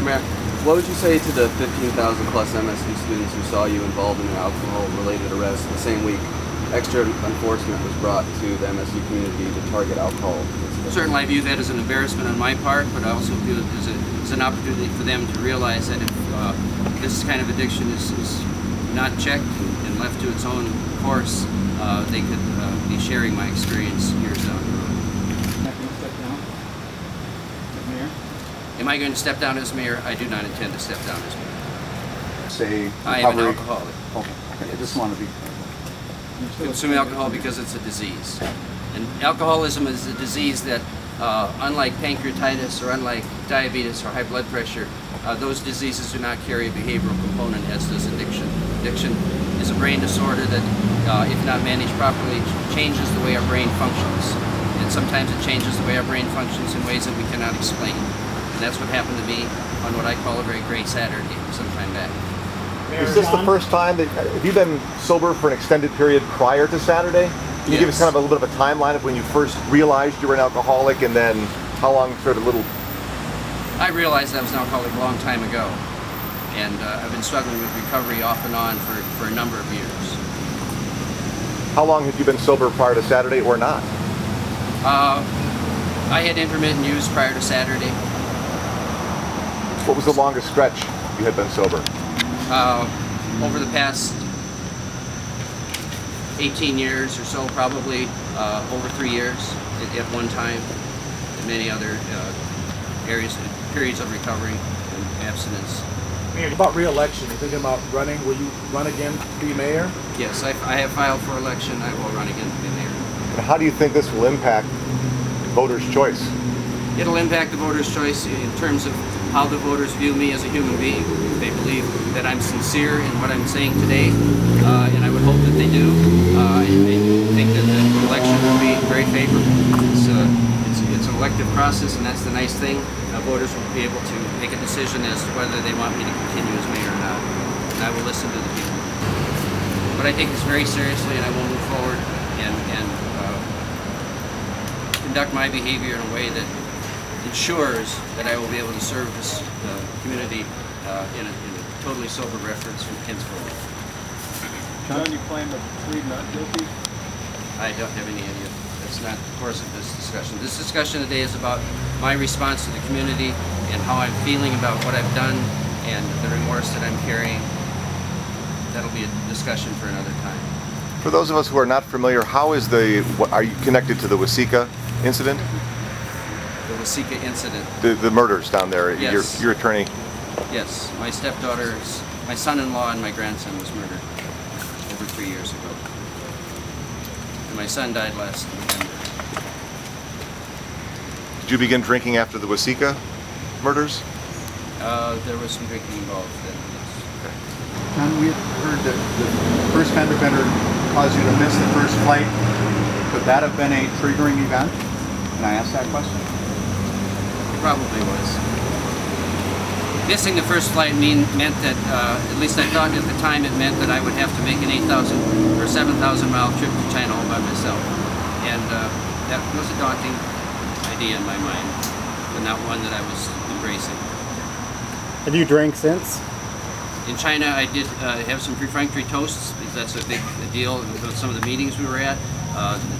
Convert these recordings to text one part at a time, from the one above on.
Mr. Mayor, what would you say to the 15,000 plus MSU students who saw you involved in an alcohol-related arrest the same week extra enforcement was brought to the MSU community to target alcohol? Certainly I view that as an embarrassment on my part, but I also view it as an opportunity for them to realize that if this kind of addiction is not checked and left to its own course, they could be sharing my experience years down the road. Am I going to step down as mayor? I do not intend to step down as mayor. Say I am an alcoholic. Okay. I just want to be... Consume alcohol because it's a disease. And alcoholism is a disease that, unlike pancreatitis or unlike diabetes or high blood pressure, those diseases do not carry a behavioral component as does addiction. Addiction is a brain disorder that, if not managed properly, changes the way our brain functions. And sometimes it changes the way our brain functions in ways that we cannot explain. And that's what happened to me on what I call a very great Saturday some time back. Is this the first time that, have you been sober for an extended period prior to Saturday? Can you give us kind of a little bit of a timeline of when you first realized you were an alcoholic, and then how long, sort of little... I realized I was an alcoholic a long time ago, and I've been struggling with recovery off and on for a number of years. How long had you been sober prior to Saturday, or not? I had intermittent use prior to Saturday. What was the longest stretch you had been sober? Over the past 18 years or so, probably over 3 years at one time, and many other periods of recovery and abstinence. Mayor, about re-election, you thinking about running? Will you run again to be mayor? Yes, I have filed for election. I will run again to be mayor. And how do you think this will impact voters' choice? It'll impact the voters' choice in terms of how the voters view me as a human being. They believe that I'm sincere in what I'm saying today, and I would hope that they do. I think that the election will be very favorable. It's an elective process, and that's the nice thing. Voters will be able to make a decision as to whether they want me to continue as mayor or not, and I will listen to the people. But I take this very seriously, and I will move forward and conduct my behavior in a way that ensures that I will be able to serve this community in a totally sober reference from henceforth. John, you plan to plead not guilty? I don't have any idea. That's not the course of this discussion. This discussion today is about my response to the community and how I'm feeling about what I've done and the remorse that I'm carrying. That'll be a discussion for another time. For those of us who are not familiar, how is are you connected to the Waseca incident? The Waseca incident. The murders down there. Yes. Your attorney. Yes. My stepdaughters, my son-in-law and my grandson was murdered over 3 years ago. And my son died last November. Did you begin drinking after the Waseca murders? There was some drinking involved then, yes. Okay. John, we heard that the first fender bender caused you to miss the first flight. Could that have been a triggering event? Can I ask that question? Probably was. Missing the first flight meant that, at least I thought at the time, it meant that I would have to make an 8,000 or 7,000 mile trip to China all by myself. And that was a daunting idea in my mind, but not one that I was embracing. Have you drank since? In China, I did have some perfunctory toasts, because that's a big deal with some of the meetings we were at.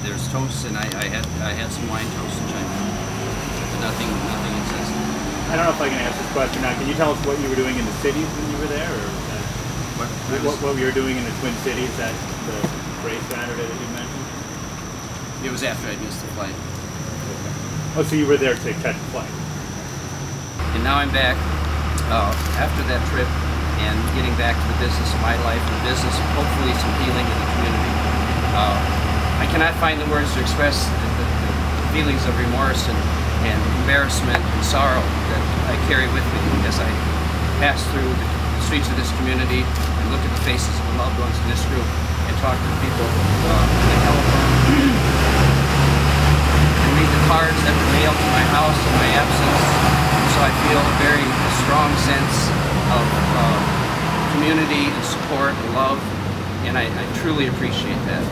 There's toasts, and I had some wine toasts in China. But nothing excessive. I don't know if I can ask this question now. Can you tell us what you were doing in the cities when you were there? Or what you were doing in the Twin Cities, that the great Saturday that you mentioned? It was after I missed the flight. Okay. Oh, so you were there to catch the flight. And now I'm back after that trip and getting back to the business of my life and the business of hopefully some healing in the community. I cannot find the words to express the feelings of remorse and embarrassment and sorrow that I carry with me as I pass through the streets of this community and look at the faces of the loved ones in this group and talk to the people on the telephone and read the cards that were mailed to my house in my absence. So I feel a very strong sense of community and support and love, and I truly appreciate that.